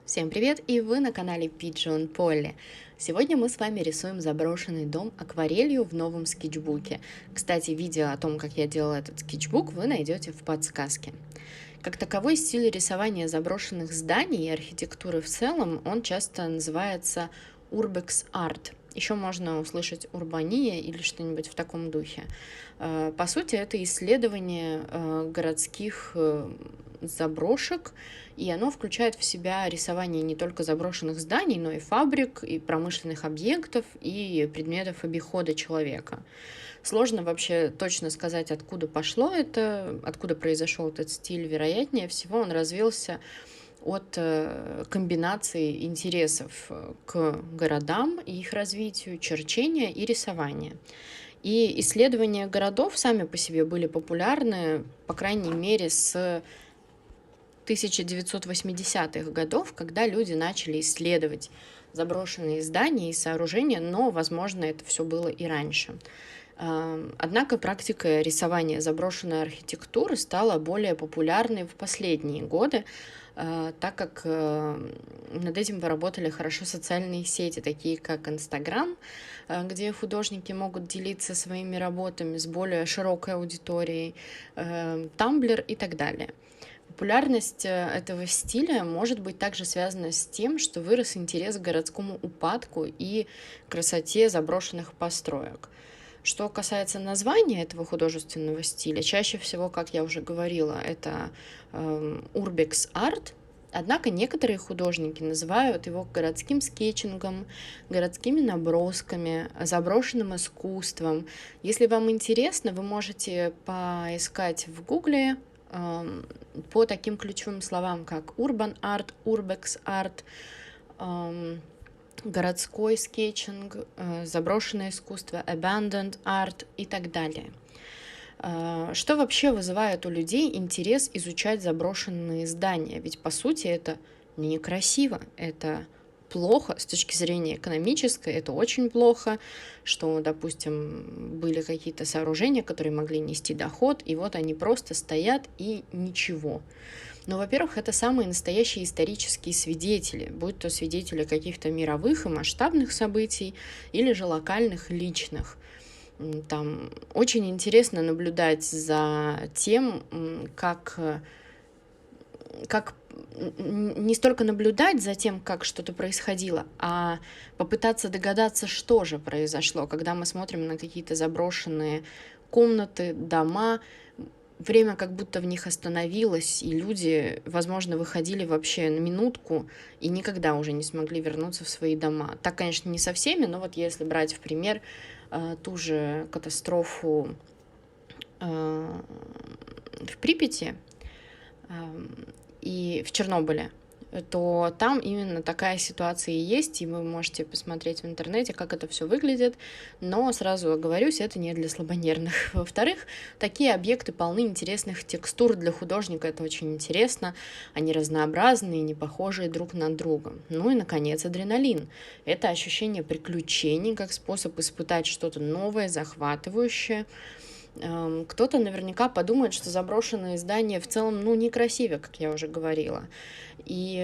Всем привет, и вы на канале Pigeon Polly. Сегодня мы с вами рисуем заброшенный дом акварелью в новом скетчбуке. Кстати, видео о том, как я делала этот скетчбук, вы найдете в подсказке. Как таковой стиль рисования заброшенных зданий и архитектуры в целом, он часто называется Urbex Art. Еще можно услышать урбания или что-нибудь в таком духе. По сути, это исследование городских заброшек, и оно включает в себя рисование не только заброшенных зданий, но и фабрик, и промышленных объектов, и предметов обихода человека. Сложно вообще точно сказать, откуда пошло это, откуда произошел этот стиль. Вероятнее всего, он развился от комбинации интересов к городам и их развитию, черчения и рисования. И исследования городов сами по себе были популярны, по крайней мере, с 1980-х годов, когда люди начали исследовать заброшенные здания и сооружения, но, возможно, это все было и раньше. Однако практика рисования заброшенной архитектуры стала более популярной в последние годы, так как над этим поработали хорошо социальные сети, такие как Инстаграм, где художники могут делиться своими работами с более широкой аудиторией, Тамблер и так далее. Популярность этого стиля может быть также связана с тем, что вырос интерес к городскому упадку и красоте заброшенных построек. Что касается названия этого художественного стиля, чаще всего, как я уже говорила, это Urbex Art. Однако некоторые художники называют его городским скетчингом, городскими набросками, заброшенным искусством. Если вам интересно, вы можете поискать в Гугле по таким ключевым словам, как Urban Art, Urbex Art, городской скетчинг, заброшенное искусство, abandoned art и так далее. Что вообще вызывает у людей интерес изучать заброшенные здания? Ведь, по сути, это некрасиво, это плохо с точки зрения экономической, это очень плохо, что, допустим, были какие-то сооружения, которые могли нести доход, и вот они просто стоят и ничего. Но, во-первых, это самые настоящие исторические свидетели, будь то свидетели каких-то мировых и масштабных событий, или же локальных, личных. Там очень интересно наблюдать за тем, как не столько наблюдать за тем, как что-то происходило, а попытаться догадаться, что же произошло, когда мы смотрим на какие-то заброшенные комнаты, дома. Время как будто в них остановилось, и люди, возможно, выходили вообще на минутку и никогда уже не смогли вернуться в свои дома. Так, конечно, не со всеми, но вот если брать в пример ту же катастрофу в Припяти и в Чернобыле, то там именно такая ситуация и есть, и вы можете посмотреть в интернете, как это все выглядит, но сразу оговорюсь, это не для слабонервных. Во-вторых, такие объекты полны интересных текстур для художника, это очень интересно, они разнообразные, не похожие друг на друга. Ну и, наконец, адреналин. Это ощущение приключений, как способ испытать что-то новое, захватывающее. Кто-то наверняка подумает, что заброшенные здания в целом, некрасивые, как я уже говорила. И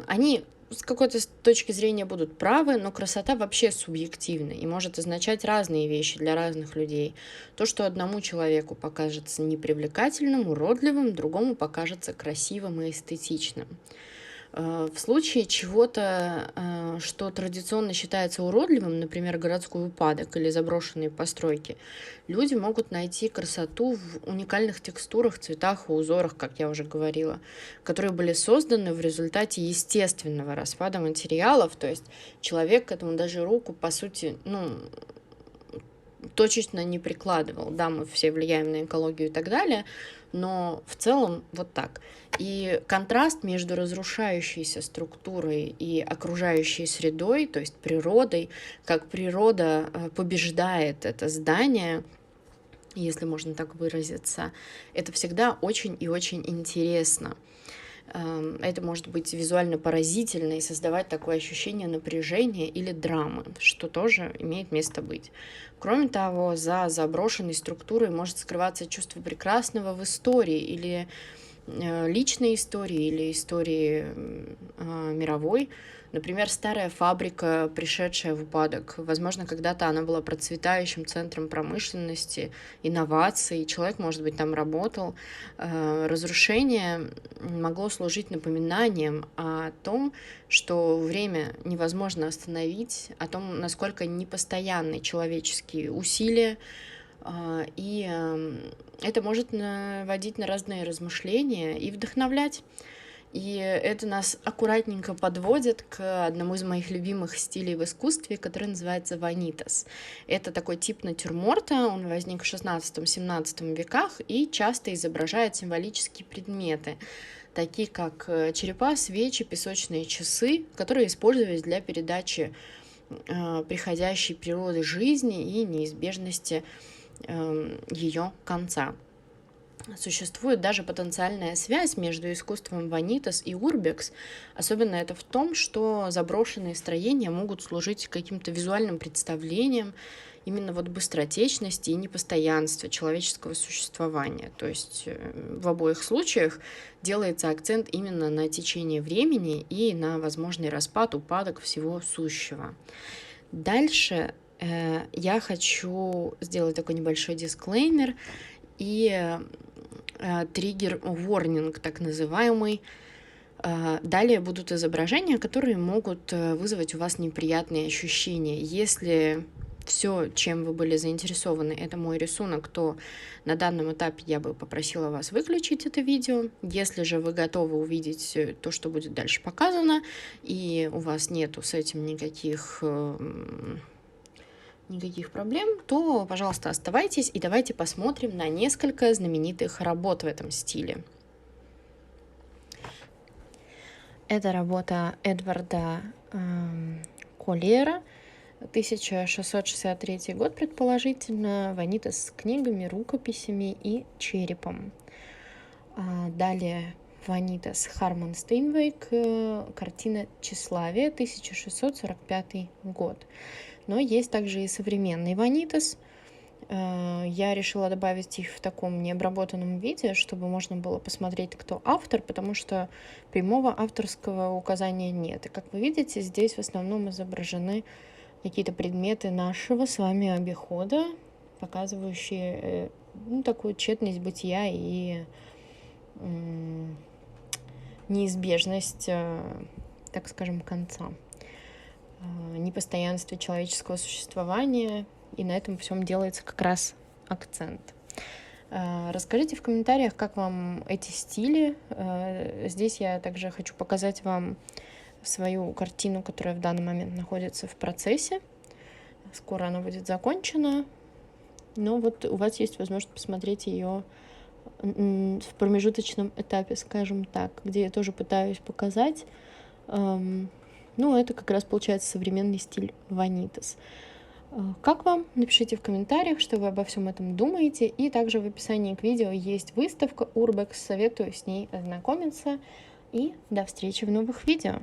они с какой-то точки зрения будут правы, но красота вообще субъективна и может означать разные вещи для разных людей. То, что одному человеку покажется непривлекательным, уродливым, другому покажется красивым и эстетичным. В случае чего-то, что традиционно считается уродливым, например, городской упадок или заброшенные постройки, люди могут найти красоту в уникальных текстурах, цветах и узорах, как я уже говорила, которые были созданы в результате естественного распада материалов. То есть человек к этому даже руку, по сути, точечно не прикладывал. Да, мы все влияем на экологию и так далее, но в целом вот так. И контраст между разрушающейся структурой и окружающей средой, то есть природой, как природа побеждает это здание, если можно так выразиться, это всегда очень и очень интересно. Это может быть визуально поразительно и создавать такое ощущение напряжения или драмы, что тоже имеет место быть. Кроме того, за заброшенной структурой может скрываться чувство прекрасного в истории или личные истории или истории мировой. Например, старая фабрика, пришедшая в упадок. Возможно, когда-то она была процветающим центром промышленности, инноваций, человек, может быть, там работал. Разрушение могло служить напоминанием о том, что время невозможно остановить, о том, насколько непостоянны человеческие усилия, и это может наводить на разные размышления и вдохновлять. И это нас аккуратненько подводит к одному из моих любимых стилей в искусстве, который называется ванитас. Это такой тип натюрморта, он возник в 16-17 веках и часто изображает символические предметы, такие как черепа, свечи, песочные часы, которые использовались для передачи приходящей природы жизни и неизбежности ее конца. Существует даже потенциальная связь между искусством ванитас и урбекс. Особенно это в том, что заброшенные строения могут служить каким-то визуальным представлением именно вот быстротечности и непостоянства человеческого существования. То есть в обоих случаях делается акцент именно на течение времени и на возможный распад, упадок всего сущего. Дальше я хочу сделать такой небольшой дисклеймер и триггер-ворнинг, так называемый. Далее будут изображения, которые могут вызвать у вас неприятные ощущения. Если все, чем вы были заинтересованы, это мой рисунок, то на данном этапе я бы попросила вас выключить это видео. Если же вы готовы увидеть то, что будет дальше показано, и у вас нету с этим никаких проблем, то, пожалуйста, оставайтесь и давайте посмотрим на несколько знаменитых работ в этом стиле. Это работа Эдварда Коллера, 1663 год, предположительно, ванитас с книгами, рукописями и черепом. Далее ванитас Харман Стейнвейк, картина «Тщеславие», 1645 год. Но есть также и современный ванитас. Я решила добавить их в таком необработанном виде, чтобы можно было посмотреть, кто автор, потому что прямого авторского указания нет. И как вы видите, здесь в основном изображены какие-то предметы нашего с вами обихода, показывающие такую тщетность бытия и неизбежность, так скажем, конца, непостоянстве человеческого существования, и на этом всем делается как раз акцент. Расскажите в комментариях, как вам эти стили. Здесь я также хочу показать вам свою картину, которая в данный момент находится в процессе. Скоро она будет закончена, но вот у вас есть возможность посмотреть ее в промежуточном этапе, скажем так, где я тоже пытаюсь показать. Это как раз получается современный стиль ванитас. Как вам? Напишите в комментариях, что вы обо всем этом думаете. И также в описании к видео есть выставка Urbex. Советую с ней ознакомиться. И до встречи в новых видео.